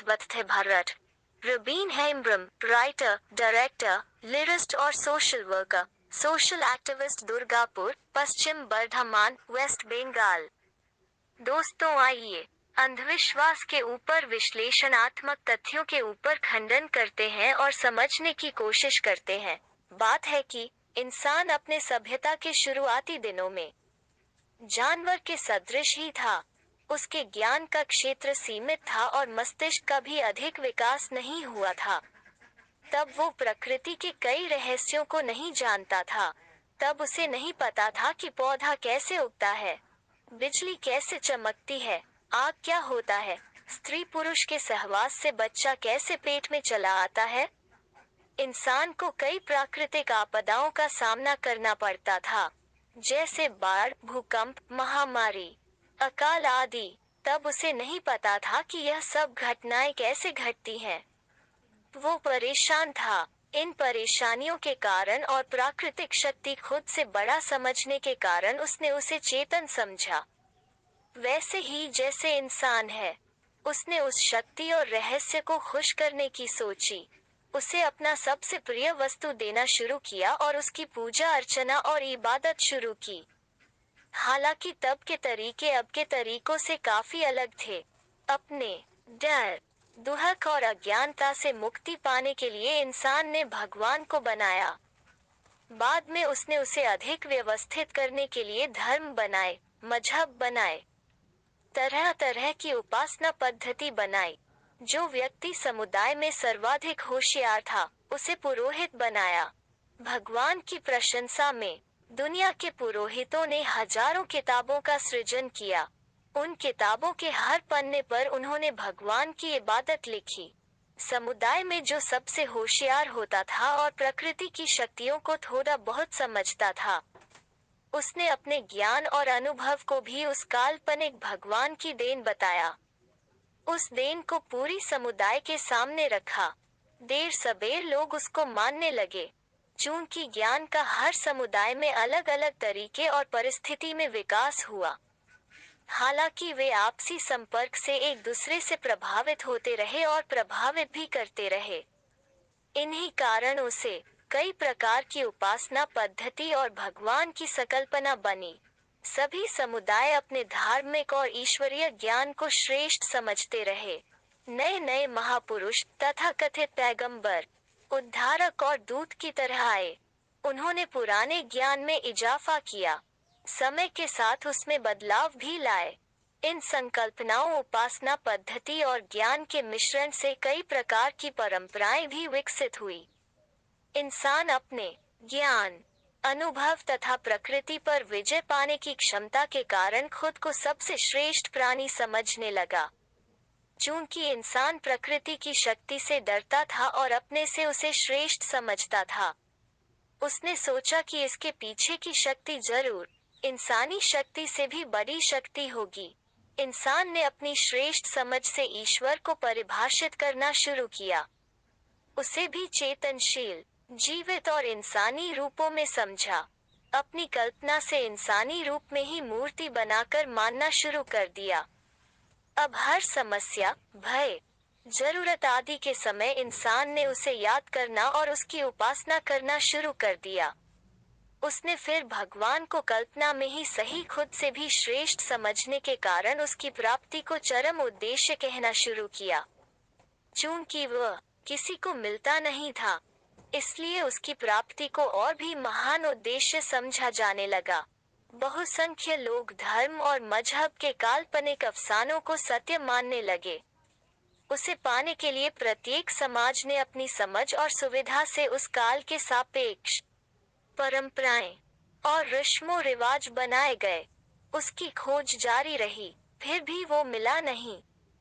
बत्थे Bharat. Rabin Hembram, writer, director, lyricist और social worker, social activist, Durgapur, Paschim Bardhaman, west Bengal. दोस्तों आइए अंधविश्वास के ऊपर विश्लेषणात्मक तथ्यों के ऊपर खंडन करते हैं और समझने की कोशिश करते हैं। बात है कि इंसान अपने सभ्यता के शुरुआती दिनों में जानवर के सदृश ही था। उसके ज्ञान का क्षेत्र सीमित था और मस्तिष्क का भी अधिक विकास नहीं हुआ था। तब वो प्रकृति के कई रहस्यों को नहीं जानता था। तब उसे नहीं पता था कि पौधा कैसे उगता है, बिजली कैसे चमकती है, आग क्या होता है, स्त्री पुरुष के सहवास से बच्चा कैसे पेट में चला आता है। इंसान को कई प्राकृतिक आपदाओं का सामना करना पड़ता था, जैसे बाढ़, भूकंप, महामारी, अकाल आदि। तब उसे नहीं पता था कि यह सब घटनाएं कैसे घटती हैं। वो परेशान था। इन परेशानियों के कारण और प्राकृतिक शक्ति खुद से बड़ा समझने के कारण उसने उसे चेतन समझा। वैसे ही जैसे इंसान है, उसने उस शक्ति और रहस्य को खुश करने की सोची। उसे अपना सबसे प्रिय वस्तु देना शुरू किया और उसकी पूजा अर्चना और इबादत शुरू की। हालांकि तब के तरीके अब के तरीकों से काफी अलग थे। अपने डर, दुहक और अज्ञानता से मुक्ति पाने के लिए इंसान ने भगवान को बनाया। बाद में उसने उसे अधिक व्यवस्थित करने के लिए धर्म बनाए, मजहब बनाए, तरह तरह की उपासना पद्धति बनाई। जो व्यक्ति समुदाय में सर्वाधिक होशियार था, उसे पुरोहित बनाया। भगवान की प्रशंसा में दुनिया के पुरोहितों ने हजारों किताबों का सृजन किया। उन किताबों के हर पन्ने पर उन्होंने भगवान की इबादत लिखी। समुदाय में जो सबसे होशियार होता था और प्रकृति की शक्तियों को थोड़ा बहुत समझता था, उसने अपने ज्ञान और अनुभव को भी उस काल्पनिक भगवान की देन बताया। उस देन को पूरी समुदाय के सामने रखा। देर सबेर लोग उसको मानने लगे। चूंकि ज्ञान का हर समुदाय में अलग अलग तरीके और परिस्थिति में विकास हुआ, हालांकि वे आपसी संपर्क से एक दूसरे से प्रभावित होते रहे और प्रभावित भी करते रहे। इन्हीं कारणों से कई प्रकार की उपासना पद्धति और भगवान की संकल्पना बनी। सभी समुदाय अपने धार्मिक और ईश्वरीय ज्ञान को श्रेष्ठ समझते रहे। नए नए महापुरुष तथा कथित पैगंबर, उद्धारक और दूत की तरह आए। उन्होंने पुराने ज्ञान में इजाफा किया, समय के साथ उसमें बदलाव भी लाए। इन संकल्पनाओं, उपासना पद्धति और ज्ञान के मिश्रण से कई प्रकार की परंपराएं भी विकसित हुई। इंसान अपने ज्ञान, अनुभव तथा प्रकृति पर विजय पाने की क्षमता के कारण खुद को सबसे श्रेष्ठ प्राणी समझने लगा। चूंकि इंसान प्रकृति की शक्ति से डरता था और अपने से उसे श्रेष्ठ समझता था, उसने सोचा कि इसके पीछे की शक्ति जरूर इंसानी शक्ति से भी बड़ी शक्ति होगी। इंसान ने अपनी श्रेष्ठ समझ से ईश्वर को परिभाषित करना शुरू किया। उसे भी चेतनशील, जीवित और इंसानी रूपों में समझा। अपनी कल्पना से इंसानी रूप में ही मूर्ति बनाकर मानना शुरू कर दिया। अब हर समस्या, भय, जरूरत आदि के समय इंसान ने उसे याद करना और उसकी उपासना करना शुरू कर दिया। उसने फिर भगवान को कल्पना में ही सही खुद से भी श्रेष्ठ समझने के कारण उसकी प्राप्ति को चरम उद्देश्य कहना शुरू किया। चूंकि वह किसी को मिलता नहीं था, इसलिए उसकी प्राप्ति को और भी महान उद्देश्य समझा जाने लगा। बहुसंख्य लोग धर्म और मजहब के काल्पनिक अफसानों को सत्य मानने लगे। उसे पाने के लिए प्रत्येक समाज ने अपनी समझ और सुविधा से उस काल के सापेक्ष परंपराएं और रस्मों रिवाज बनाए गए। उसकी खोज जारी रही, फिर भी वो मिला नहीं।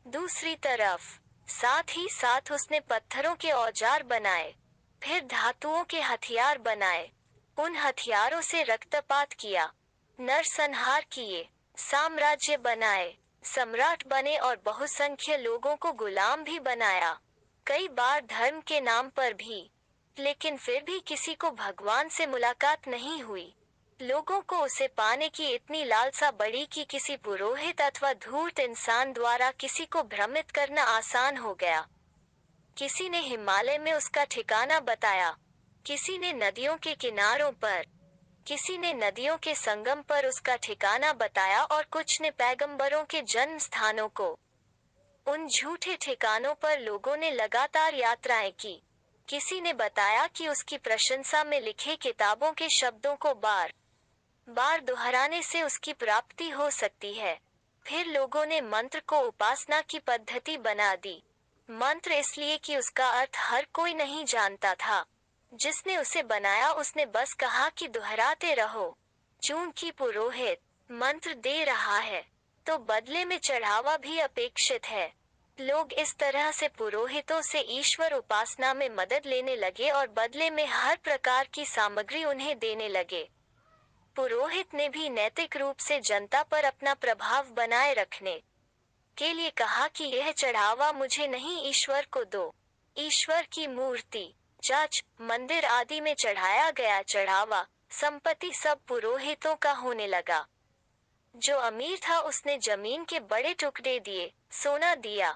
दूसरी तरफ साथ ही साथ उसने पत्थरों के औजार बनाए, फिर धातुओं के हथियार बनाए। उन हथियारों से रक्तपात किया, नरसंहार किए, साम्राज्य बनाए, सम्राट बने और बहुसंख्य लोगों को गुलाम भी बनाया। कई बार धर्म के नाम पर भी, लेकिन फिर भी किसी को भगवान से मुलाकात नहीं हुई। लोगों को उसे पाने की इतनी लालसा बढ़ी कि किसी पुरोहित अथवा धूर्त इंसान द्वारा किसी को भ्रमित करना आसान हो गया। किसी ने हिमालय में उसका ठिकाना बताया, किसी ने नदियों के किनारों पर, किसी ने नदियों के संगम पर उसका ठिकाना बताया और कुछ ने पैगंबरों के जन्म स्थानों को। उन झूठे ठिकानों पर लोगों ने लगातार यात्राएं की। किसी ने बताया कि उसकी प्रशंसा में लिखे किताबों के शब्दों को बार बार दोहराने से उसकी प्राप्ति हो सकती है। फिर लोगों ने मंत्र को उपासना की पद्धति बना दी। मंत्र इसलिए कि उसका अर्थ हर कोई नहीं जानता था। जिसने उसे बनाया उसने बस कहा कि दोहराते रहो। चूंकि पुरोहित मंत्र दे रहा है, तो बदले में चढ़ावा भी अपेक्षित है। लोग इस तरह से पुरोहितों से ईश्वर उपासना में मदद लेने लगे और बदले में हर प्रकार की सामग्री उन्हें देने लगे। पुरोहित ने भी नैतिक रूप से जनता पर अपना प्रभाव बनाए रखने के लिए कहा कि यह चढ़ावा मुझे नहीं, ईश्वर को दो। ईश्वर की मूर्ति, चर्च, मंदिर आदि में चढ़ाया गया चढ़ावा, संपत्ति सब पुरोहितों का होने लगा। जो अमीर था उसने जमीन के बड़े टुकड़े दिए, सोना दिया,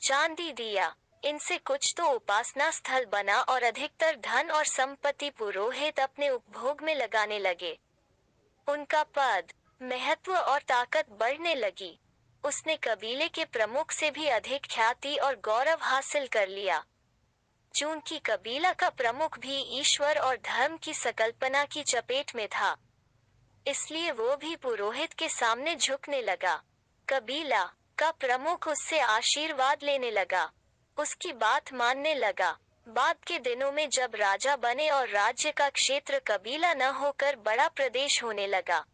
चांदी दिया। इनसे कुछ तो उपासना स्थल बना और अधिकतर धन और संपत्ति पुरोहित अपने उपभोग में लगाने लगे। उनका पद, महत्व और ताकत बढ़ने लगी। उसने कबीले के प्रमुख से भी अधिक ख्याति और गौरव हासिल कर लिया। चूंकि कबीला का प्रमुख भी ईश्वर और धर्म की संकल्पना की चपेट में था, इसलिए वो भी पुरोहित के सामने झुकने लगा। कबीला का प्रमुख उससे आशीर्वाद लेने लगा, उसकी बात मानने लगा। बाद के दिनों में जब राजा बने और राज्य का क्षेत्र कबीला न होकर बड़ा प्रदेश होने लगा,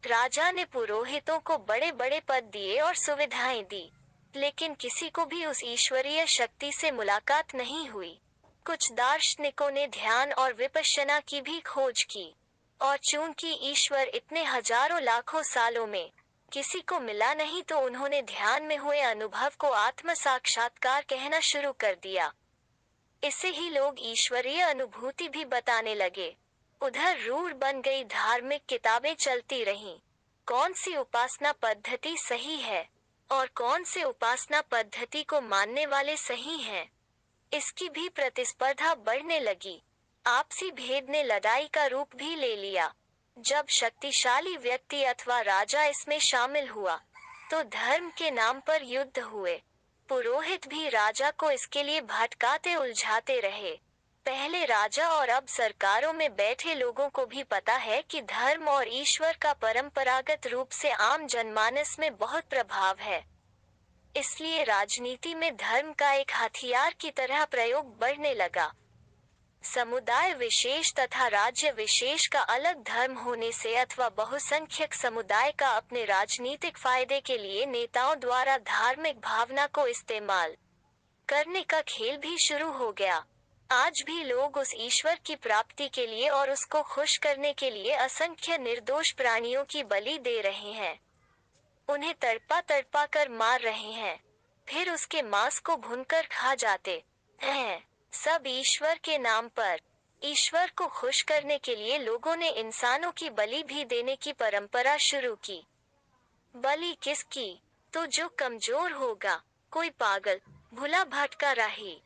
राजा ने पुरोहितों को बड़े बड़े पद दिए और सुविधाएं दी, लेकिन किसी को भी उस ईश्वरीय शक्ति से मुलाकात नहीं हुई। कुछ दार्शनिकों ने ध्यान और विपश्यना की भी खोज की, और चूंकि ईश्वर इतने हजारों लाखों सालों में किसी को मिला नहीं, तो उन्होंने ध्यान में हुए अनुभव को आत्म साक्षात्कार कहना शुरू कर दिया। इसे ही लोग ईश्वरीय अनुभूति भी बताने लगे। उधर रूढ़ बन गई धार्मिक किताबें चलती रहीं। कौन सी उपासना पद्धति सही है और कौन से उपासना पद्धति को मानने वाले सही हैं, इसकी भी प्रतिस्पर्धा बढ़ने लगी। आपसी भेद ने लड़ाई का रूप भी ले लिया। जब शक्तिशाली व्यक्ति अथवा राजा इसमें शामिल हुआ, तो धर्म के नाम पर युद्ध हुए। पुरोहित भी राजा को इसके लिए भटकाते उलझाते रहे। पहले राजा और अब सरकारों में बैठे लोगों को भी पता है कि धर्म और ईश्वर का परंपरागत रूप से आम जनमानस में बहुत प्रभाव है। इसलिए राजनीति में धर्म का एक हथियार की तरह प्रयोग बढ़ने लगा। समुदाय विशेष तथा राज्य विशेष का अलग धर्म होने से अथवा बहुसंख्यक समुदाय का अपने राजनीतिक फायदे के लिए नेताओं द्वारा धार्मिक भावना को इस्तेमाल करने का खेल भी शुरू हो गया। आज भी लोग उस ईश्वर की प्राप्ति के लिए और उसको खुश करने के लिए असंख्य निर्दोष प्राणियों की बलि दे रहे हैं। उन्हें तड़पा तड़पा कर मार रहे हैं, फिर उसके मांस को भूनकर खा जाते हैं, सब ईश्वर के नाम पर। ईश्वर को खुश करने के लिए लोगों ने इंसानों की बलि भी देने की परंपरा शुरू की। बलि किसकी? तो जो कमजोर होगा, कोई पागल, भूला भटका राही,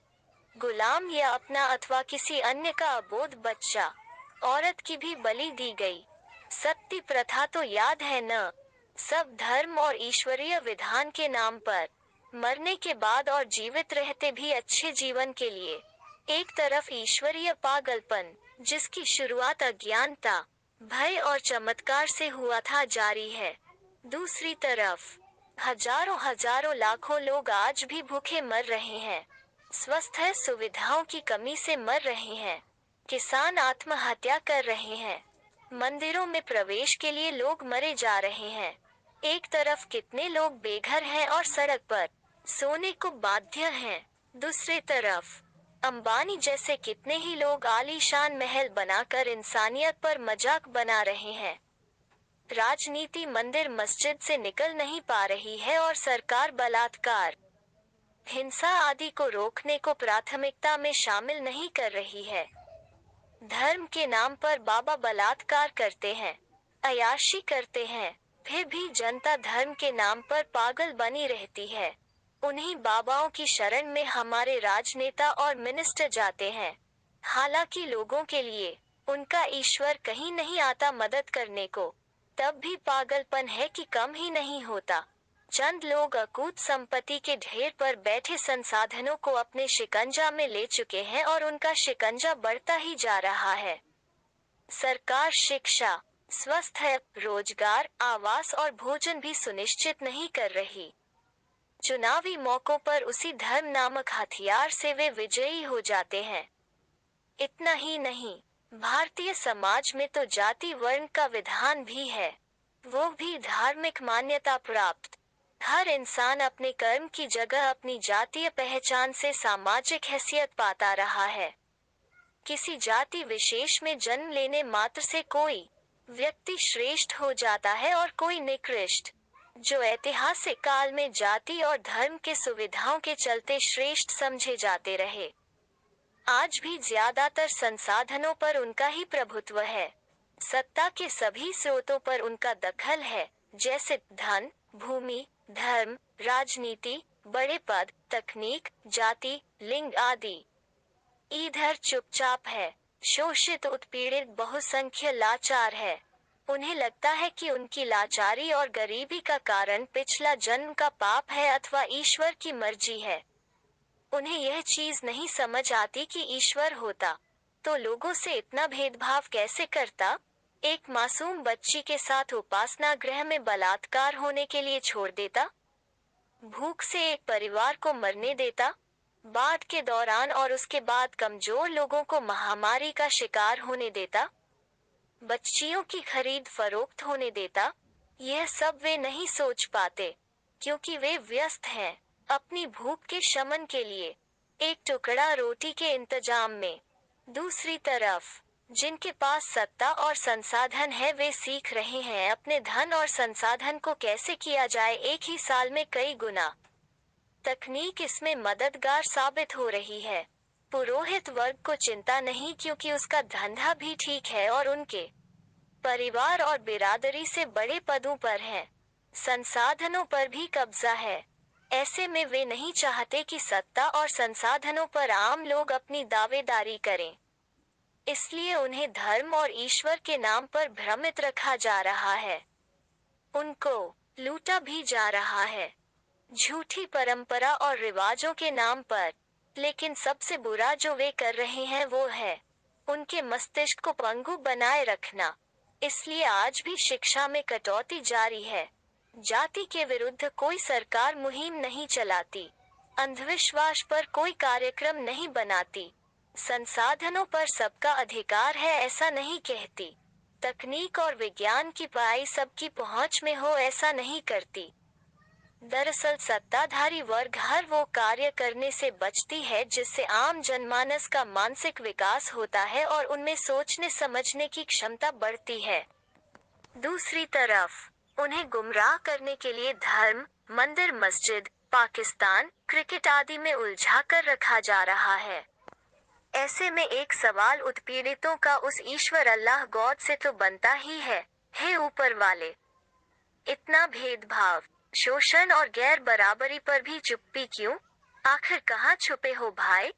गुलाम या अपना अथवा किसी अन्य का अबोध बच्चा, औरत की भी बलि दी गई। सती प्रथा तो याद है न? सब धर्म और ईश्वरीय विधान के नाम पर, मरने के बाद और जीवित रहते भी अच्छे जीवन के लिए। एक तरफ ईश्वरीय पागलपन, जिसकी शुरुआत अज्ञानता, भय और चमत्कार से हुआ था, जारी है। दूसरी तरफ हजारों हजारों लाखों लोग आज भी भूखे मर रहे हैं, स्वास्थ्य सुविधाओं की कमी से मर रहे हैं, किसान आत्महत्या कर रहे हैं, मंदिरों में प्रवेश के लिए लोग मरे जा रहे हैं। एक तरफ कितने लोग बेघर हैं और सड़क पर सोने को बाध्य हैं, दूसरी तरफ अंबानी जैसे कितने ही लोग आलीशान महल बनाकर इंसानियत पर मजाक बना रहे हैं। राजनीति मंदिर मस्जिद से निकल नहीं पा रही है और सरकार बलात्कार, हिंसा आदि को रोकने को प्राथमिकता में शामिल नहीं कर रही है। धर्म के नाम पर बाबा बलात्कार करते हैं, अय्याशी करते हैं, फिर भी जनता धर्म के नाम पर पागल बनी रहती है। उन्हीं बाबाओं की शरण में हमारे राजनेता और मिनिस्टर जाते हैं। हालांकि लोगों के लिए उनका ईश्वर कहीं नहीं आता मदद करने को। तब भी पागलपन है कि कम ही नहीं होता। चंद लोग अकूत संपत्ति के ढेर पर बैठे संसाधनों को अपने शिकंजा में ले चुके हैं और उनका शिकंजा बढ़ता ही जा रहा है। सरकार शिक्षा, स्वास्थ्य, रोजगार, आवास और भोजन भी सुनिश्चित नहीं कर रही। चुनावी मौकों पर उसी धर्म नामक हथियार से वे विजयी हो जाते हैं। इतना ही नहीं, भारतीय समाज में तो जाति वर्ण का विधान भी है, वो भी धार्मिक मान्यता प्राप्त। हर इंसान अपने कर्म की जगह अपनी जातीय पहचान से सामाजिक हैसियत पाता रहा है। किसी जाति विशेष में जन्म लेने मात्र से कोई व्यक्ति श्रेष्ठ हो जाता है और कोई निकृष्ट, जो ऐतिहासिक काल में जाति और धर्म के सुविधाओं के चलते श्रेष्ठ समझे जाते रहे। आज भी ज्यादातर संसाधनों पर उनका ही प्रभुत्व है। सत्ता के सभी स्रोतों पर उनका दखल है, जैसे धन, भूमि, धर्म, राजनीति, बड़े पद, तकनीक, जाति, लिंग आदि। इधर चुपचाप है, शोषित उत्पीड़ित बहुसंख्य लाचार है। उन्हें लगता है कि उनकी लाचारी और गरीबी का कारण पिछला जन्म का पाप है अथवा ईश्वर की मर्जी है। उन्हें यह चीज नहीं समझ आती कि ईश्वर होता तो लोगों से इतना भेदभाव कैसे करता। एक मासूम बच्ची के साथ उपासना गृह में बलात्कार होने के लिए छोड़ देता, भूख से एक परिवार को मरने देता, बाढ़ के दौरान और उसके बाद कमजोर लोगों को महामारी का शिकार होने देता, बच्चियों की खरीद फरोख्त होने देता। यह सब वे नहीं सोच पाते, क्योंकि वे व्यस्त हैं अपनी भूख के शमन के लिए, एक टुकड़ा रोटी के इंतजाम में। दूसरी तरफ जिनके पास सत्ता और संसाधन है वे सीख रहे हैं अपने धन और संसाधन को कैसे किया जाए एक ही साल में कई गुना। तकनीक इसमें मददगार साबित हो रही है। पुरोहित वर्ग को चिंता नहीं, क्योंकि उसका धंधा भी ठीक है और उनके परिवार और बिरादरी से बड़े पदों पर हैं। संसाधनों पर भी कब्जा है। ऐसे में वे नहीं चाहते कि सत्ता और संसाधनों पर आम लोग अपनी दावेदारी करें। इसलिए उन्हें धर्म और ईश्वर के नाम पर भ्रमित रखा जा रहा है। उनको लूटा भी जा रहा है, झूठी परंपरा और रिवाजों के नाम पर। लेकिन सबसे बुरा जो वे कर रहे हैं वो है उनके मस्तिष्क को पंगु बनाए रखना। इसलिए आज भी शिक्षा में कटौती जारी है। जाति के विरुद्ध कोई सरकार मुहिम नहीं चलाती, अंधविश्वास पर कोई कार्यक्रम नहीं बनाती, संसाधनों पर सबका अधिकार है ऐसा नहीं कहती, तकनीक और विज्ञान की पढ़ाई सबकी पहुंच में हो ऐसा नहीं करती। दरअसल सत्ताधारी वर्ग हर वो कार्य करने से बचती है जिससे आम जनमानस का मानसिक विकास होता है और उनमें सोचने समझने की क्षमता बढ़ती है। दूसरी तरफ उन्हें गुमराह करने के लिए धर्म, मंदिर, मस्जिद, पाकिस्तान, क्रिकेट आदि में उलझा कर रखा जा रहा है। ऐसे में एक सवाल उत्पीड़ितों का उस ईश्वर अल्लाह गॉड से तो बनता ही है, हे ऊपर वाले, इतना भेदभाव, शोषण और गैर बराबरी पर भी चुप्पी क्यों? आखिर कहाँ छुपे हो भाई?